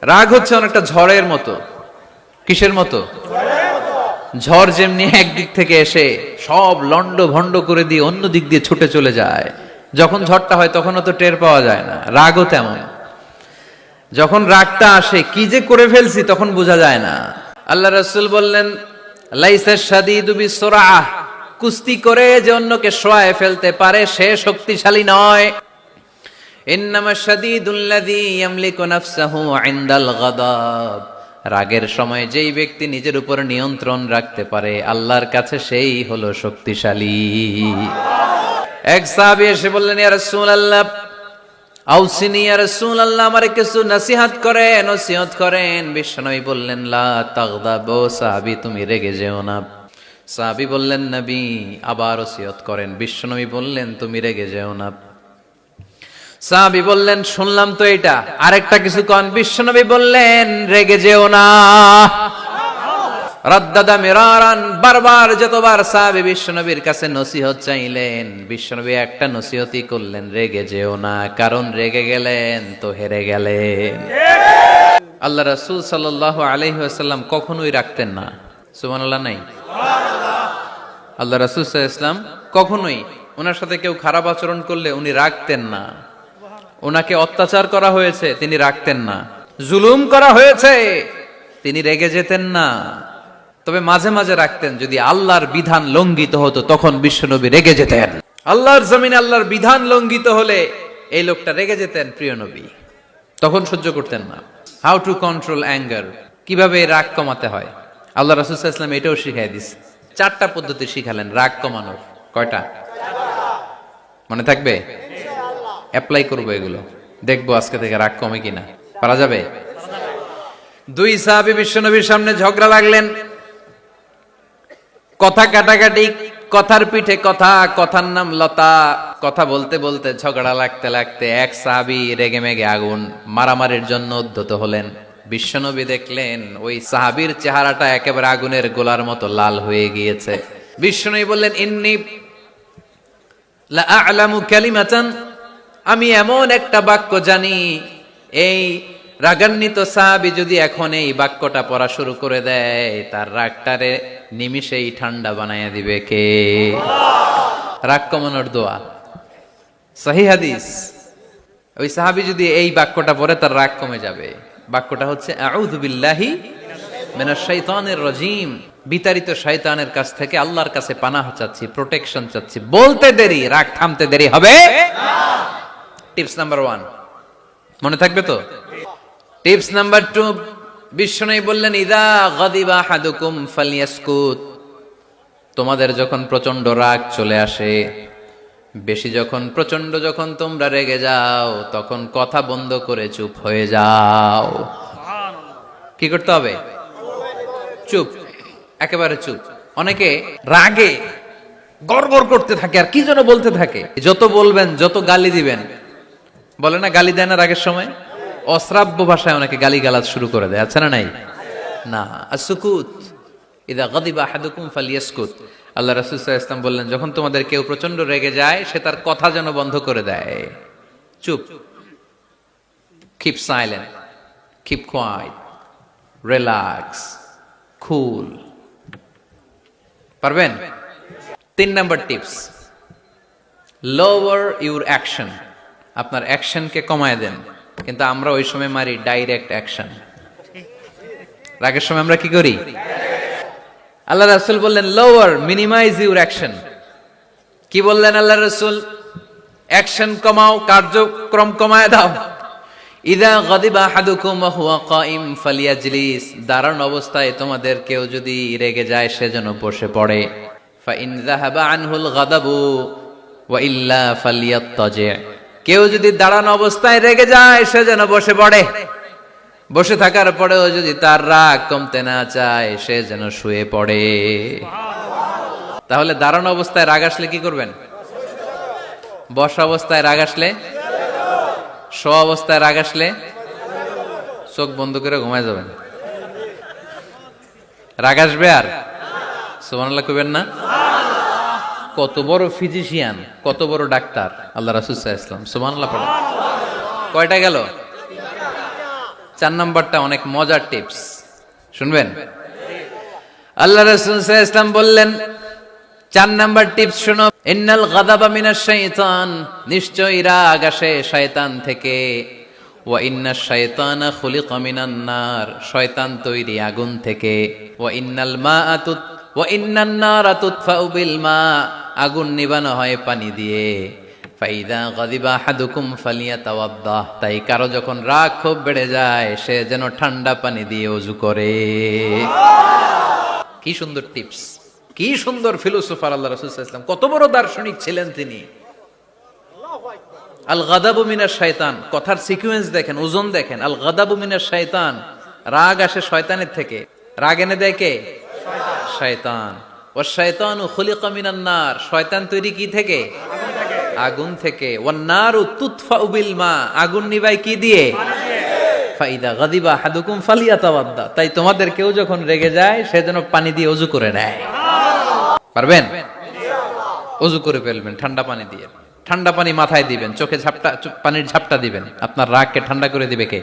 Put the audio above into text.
রাগ হচ্ছে অনেকটা ঝড়ের মতো। কিসের মতো? ঝড় যেমনি একদিক থেকে এসে সব লন্ড ভন্ড করে দিয়ে অন্য দিক দিয়ে ছুটে চলে যায়, যখন ঝড়টা হয় তখনও তো টের পাওয়া যায় না। রাগও তেমন, যখন রাগটা আসে কি যে করে ফেলছি তখন বোঝা যায় না। আল্লাহ রাসূল বললেন, লাইসা শাদীদু বিসরাআহ, কুস্তি করে যে অন্যকে শোয়ায় ফেলতে পারে সে শক্তিশালী নয়। ইন্নামা শাদীদুল্লাযী ইয়ামলিকু নাফসাহু ইনদাল গাদাব, রাগের সময় যেই ব্যক্তি নিজের উপর নিয়ন্ত্রণ রাখতে পারে আল্লাহর কাছে সেই হলো শক্তিশালী। এক সাহাবী এসে বললেন, ইয়া রাসূলুল্লাহ আউসিনি, ইয়া রাসূলুল্লাহ আমারে কিছু নসিহত করেন, নসিহত করেন। বিশ্বনবী বললেন, লা তাগদাব, সাহাবী তুমি রেগে যেও না। সাহাবী বললেন, নবী আবার নসিহত করেন। বিশ্বনবী বললেন, তুমি রেগে যেও না। সাহাবী বললেন, শুনলাম তো এটা, আরেকটা কিছু কোন। বিশ্বনবী বললেন, রেগে যেও না। রাদ্দাদা মিরারান, বারবার যতবার সাহাবী বিশ্বনবীর কাছে নসিহত চাইলেন, বিশ্বনবী একটা নসিহতই করলেন, রেগে যেও না, কারণ রেগে গেলেন তো হেরে গেলেন। আল্লাহ রাসূল সাল্লাল্লাহু আলাইহি ওয়াসাল্লাম কখনোই রাখতেন না। সুবহানাল্লাহ নাই? আল্লাহ রাসূল সাল্লাল্লাহু আলাইহি ওয়াসাল্লাম কখনোই ওনার সাথে কেউ খারাপ আচরণ করলে উনি রাখতেন না। ওনাকে অত্যাচার করা হয়েছে, তিনি রাখতেন না। জুলুম করা হয়েছে, তিনি রেগে যেতেন না। তবে মাঝে মাঝে রাখতেন, যদি আল্লাহর বিধান লঙ্ঘিত হতো তখন বিশ্বনবী রেগে যেতেন। আল্লাহর জমিনে আল্লাহর বিধান লঙ্ঘিত হলে এই লোকটা রেগে যেতেন প্রিয় নবী, তখন সহ্য করতেন না। হাউ টু কন্ট্রোল অ্যাঙ্গার, কিভাবে রাগ কমাতে হয় আল্লাহ রাসূল সাল্লাল্লাহু আলাইহি ওয়াসাল্লাম এটাও শিখাই দিয়েছে। 4টা পদ্ধতি শিখালেন রাগ কমানোর। কয়টা মনে থাকবে? অ্যাপ্লাই করবো এগুলো, দেখবো আজকে থেকে রাগ কমে কিনা। পারা যাবে? 2 সাহাবী বিশ্বনবীর সামনে ঝগড়া লাগলেন, কথা কাটাকাটি, কথার পিঠে কথা, কথার নাম লতা। কথা বলতে বলতে ঝগড়া লাগতে লাগতে এক সাহাবী রেগে মেগে আগুন, মারামারির জন্য উদ্ধত হলেন। বিশ্বনবী দেখলেন ওই সাহাবীর চেহারাটা একেবারে আগুনের গোলার মতো লাল হয়ে গিয়েছে। বিশ্বনবী বললেন, ইন্নী লা আ'লামু কালিমাতান, আমি এমন একটা বাক্য জানি, এই রাগান্বিত সাহাবী যদি এখন এই বাক্যটা পড়া শুরু করে দেয় তার রাগটারে নিমিষেই ঠান্ডা বানায়া দিবে কে? রাগ কমানোর দোয়া, সহিহ হাদিস। ওই সাহাবী যদি এই বাক্যটা পড়ে তার রাগ কমে যাবে। বাক্যটা হচ্ছে, আউযু বিল্লাহি মিনাশ শাইতানির রাজীম, বিতাড়িত শয়তানের কাছ থেকে আল্লাহর কাছে পানাহ চাচ্ছি, প্রোটেকশন চাচ্ছি। বলতে দেরি, রাগ থামতে দেরি হবে না। টিপস নাম্বার 1 মনে থাকবে তো? টিপস নাম্বার 2, বিশ্বনবী বললেন, ইযা গাদিবা আহাদুকুম ফালইয়াসকুত, তোমাদের যখন প্রচন্ড রাগ চলে আসে, বেশি যখন প্রচন্ড যখন তোমরা রেগে যাও তখন কথা বন্ধ করে চুপ হয়ে যাও। কি করতে হবে? চুপ, একেবারে চুপ। অনেকে রাগে গড়গড় করতে থাকে আর কি যেন বলতে থাকে, যত বলবেন যত গালি দিবেন। বলে না গালি দেয় না রাগের সময়? অশ্রাব্য ভাষায় অনেকে গালিগালাজ শুরু করে দেয়, আছে না নাই? না, আসুকুত, ইযা গাদিবা আহাদুকুম ফালইয়াসকুত। আল্লাহ রাসূল সাল্লাল্লাহু আলাইহি ওয়াসাল্লাম বললেন, যখন তোমাদের কেউ প্রচন্ড রেগে যায় সে তার কথা যেন বন্ধ করে দেয়। চুপ, keep silent, keep quiet, relax, cool. পারবেন? 3 number tips, lower your action, আপনার অ্যাকশনকে কমায় দেন। কিন্তু আমরা ওই সময় মারি ডাইরেক্ট অ্যাকশন। রাগের সময় আমরা কি করি? আল্লাহ রাসূল বললেন, লোয়ার, মিনিমাইজ ইউর অ্যাকশন। কি বললেন আল্লাহ রাসূল? অ্যাকশন কমাও, কার্যক্রম কমায় দাও। ইযা গাদিবা আহাদুকুম ওয়া হুয়া কাইম ফালিয়াজলিস, দাঁড়ানো অবস্থায় তোমাদের কেউ যদি রেগে যায় সে যেন বসে পড়ে। ফা ইন যাহাবা আনহুল গাদাবু ওয়া ইল্লা ফালিয়াত্তাজি, কেউ যদি দাঁড়ানো অবস্থায় রেগে যায় সে যেন বসে পড়ে। বসে থাকার পরেও যদি তার রাগ কমতে না চায় সে যেন শুয়ে পড়ে। তাহলে দাঁড়ানো অবস্থায় রাগ আসলে কি করবেন? বসা অবস্থায় রাগ আসলে, শোয়া অবস্থায় রাগ আসলে চোখ বন্ধ করে ঘুমায় যাবেন। রাগ আসবে আর সুবহানাল্লাহ কইবেন না? কত বড় ফিজিশিয়ান, কত বড় ডাক্তার আল্লাহ রাসূল সাল্লাল্লাহু আলাইহি ওয়াসাল্লাম। সুবহানাল্লাহ পড়েন। কয়টা গেল? 4 নম্বরটা অনেক মজার টিপস, শুনবেন? আল্লাহ রাসূল সাল্লাল্লাহু আলাইহি ওয়াসাল্লাম বললেন 4 নাম্বার টিপস শোনো, ইন্নাল গাযাবা মিনাশ শাইতান, নিশ্চয়ই রাগ আসে শয়তান থেকে, ওয়া ইন্নাশ শাইতানা খুলিকা মিনান নার, শয়তান তৈরি আগুন থেকে, ওয়া ইন্নান নারা তুতফাউ বিল মা, আগুন নিবানো হয় পানি দিয়ে, ফাইদা গাযিবা আহাদুকুম ফালিয়াতাওয়াদ্দাহ, তাই কারো যখন রাগ খুব বেড়ে যায় সে যেন ঠান্ডা পানি দিয়ে ওযু করে। কি সুন্দর টিপস, কি সুন্দর ফিলোসোফার আল্লাহ রাসূল সাল্লাল্লাহু আলাইহি ওয়াসাল্লাম, কত বড় দার্শনিক ছিলেন তিনি। আল গাদাবু মিনাশ শাইতান, কথার সিকোয়েন্স দেখেন, ওজন দেখেন। আল গাদাবু মিনাশ শাইতান, রাগ আসে শয়তানের থেকে। রাগ এনে দেয় কে? শয়তান। ওয়াশ শাইতানু খুলিকা মিনান নার, শয়তান তৈরি কি থেকে? আগুন থেকে। ওয়ান নারু তুতফাউ বিল মা, আগুন নিভায় কি দিয়ে? ফাইদা গাদিবা আহাদুকুম ফালিয়াতাওয়াদ্দা, তাই তোমাদের কেউ যখন রেগে যায় সে যেন পানি দিয়ে ওযু করে নেয়। পারবেন? ওযু করে ফেলবেন ঠান্ডা পানি দিয়ে। ঠান্ডা পানি মাথায় দিবেন, চোখে পানির ঝাপটা দিবেন। আপনার রাগকে ঠান্ডা করে দিবে কে?